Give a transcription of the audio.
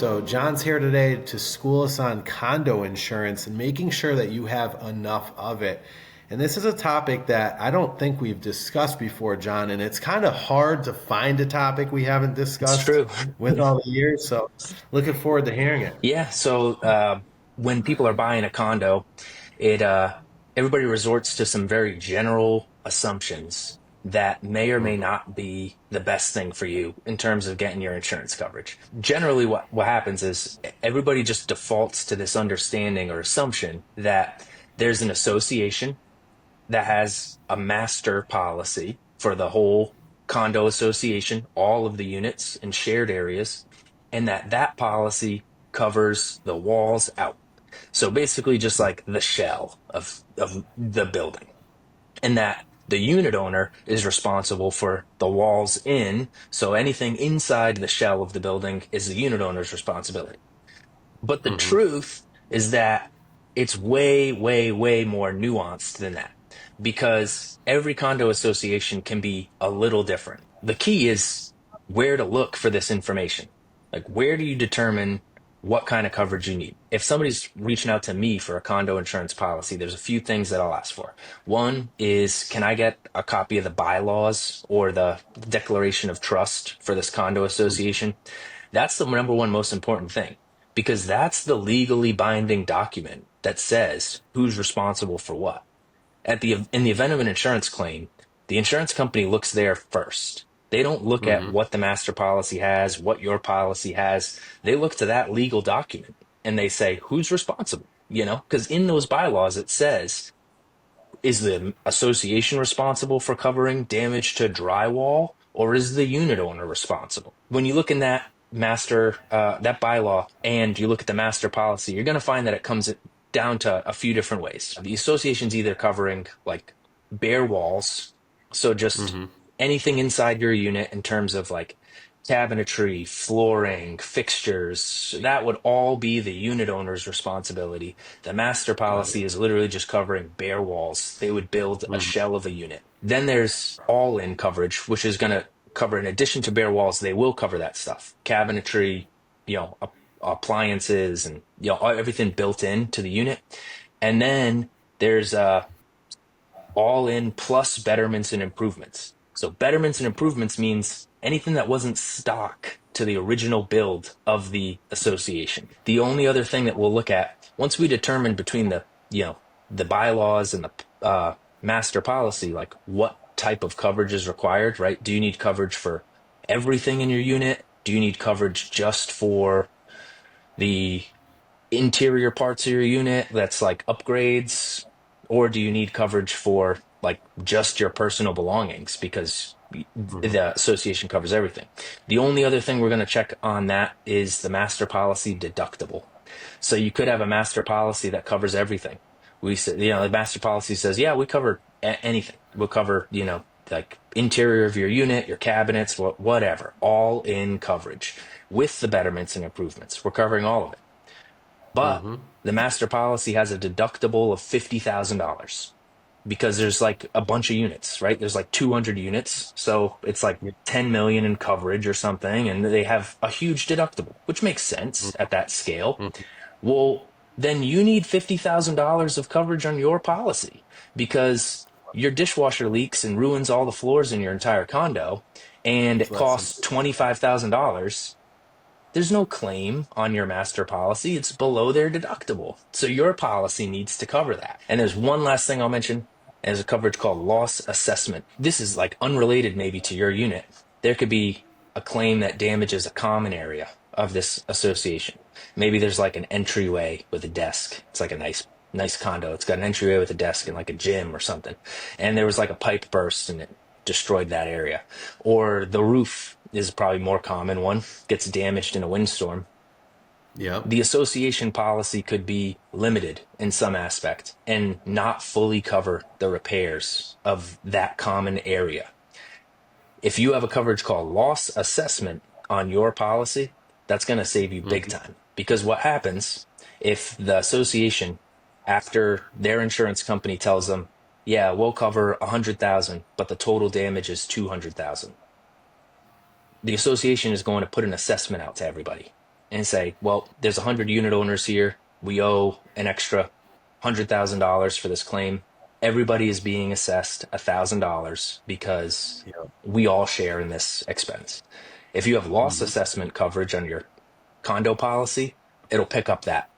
So John's here today to school us on condo insurance and making sure that you have enough of it. And this is a topic that I don't think we've discussed before, John, and it's kind of hard to find a topic we haven't It's discussed true. with all the years. So looking forward to hearing it. Yeah. So when people are buying a condo, it everybody resorts to some very general assumptions that may or may Mhm. not be the best thing for you in terms of getting your insurance coverage. Generally, what happens is everybody just defaults to this understanding or assumption that there's an association that has a master policy for the whole condo association, all of the units and shared areas, and that policy covers the walls out. So basically, just like the shell of the building, and that the unit owner is responsible for the walls in. So anything inside the shell of the building is the unit owner's responsibility. But the Mhm. truth is that it's way, way, way more nuanced than that because every condo association can be a little different. The key is where to look for this information. Like, where do you determine what kind of coverage you need? If somebody's reaching out to me for a condo insurance policy, there's a few things that I'll ask for. One is, can I get a copy of the bylaws or the declaration of trust for this condo association? That's the number one most important thing because that's the legally binding document that says who's responsible for what. In the event of an insurance claim, the insurance company looks there first. They don't look at Mhm. what the master policy has, what your policy has. They look to that legal document and they say who's responsible, because in those bylaws it says, is the association responsible for covering damage to drywall, or is the unit owner responsible? When you look in that bylaw and you look at the master policy, you're going to find that it comes down to a few different ways. The association's either covering like bare walls, so just Mhm. anything inside your unit in terms of like cabinetry, flooring, fixtures, that would all be the unit owner's responsibility. The master Got it. policy is literally just covering bare walls. They would build a Mhm. shell of a unit. Then there's all-in coverage, which is going to cover, in addition to bare walls, they will cover that stuff. Cabinetry, appliances, and everything built into the unit. And then there's all in plus betterments and improvements. So betterments and improvements means anything that wasn't stock to the original build of the association. The only other thing that we'll look at once we determine between the bylaws and the master policy, like what type of coverage is required, right? Do you need coverage for everything in your unit? Do you need coverage just for the interior parts of your unit that's like upgrades, or do you need coverage for like just your personal belongings because Mhm. the association covers everything? The only other thing we're going to check on that is the master policy deductible. So you could have a master policy that covers everything. We said, the master policy says, yeah, we cover anything. We'll cover, like interior of your unit, your cabinets, whatever, all in coverage with the betterments and improvements. We're covering all of it. But Mhm. the master policy has a deductible of $50,000 because there's like a bunch of units, right? There's like 200 units. So it's like Yeah. 10 million in coverage or something. And they have a huge deductible, which makes sense at that scale. Mhm. Well, then you need $50,000 of coverage on your policy because your dishwasher leaks and ruins all the floors in your entire condo and It's it less than. costs $25,000. There's no claim on your master policy. It's below their deductible. So your policy needs to cover that. And there's one last thing I'll mention. There's a coverage called loss assessment. This is like unrelated maybe to your unit. There could be a claim that damages a common area of this association. Maybe there's like an entryway with a desk. It's like a nice condo. It's got an entryway with a desk and like a gym or something. And there was like a pipe burst and it destroyed that area. Or the roof is probably more common one, gets damaged in a windstorm. Yep. The association policy could be limited in some aspect and not fully cover the repairs of that common area. If you have a coverage called loss assessment on your policy, that's going to save you big Mhm. time. Because what happens if the association, after their insurance company tells them, yeah, we'll cover 100,000, but the total damage is 200,000. The association is going to put an assessment out to everybody. and say, well, there's 100 unit owners here. We owe an extra $100,000 for this claim. Everybody is being assessed $1,000 because Yeah. we all share in this expense. If you have loss Mhm. assessment coverage on your condo policy, it'll pick up that.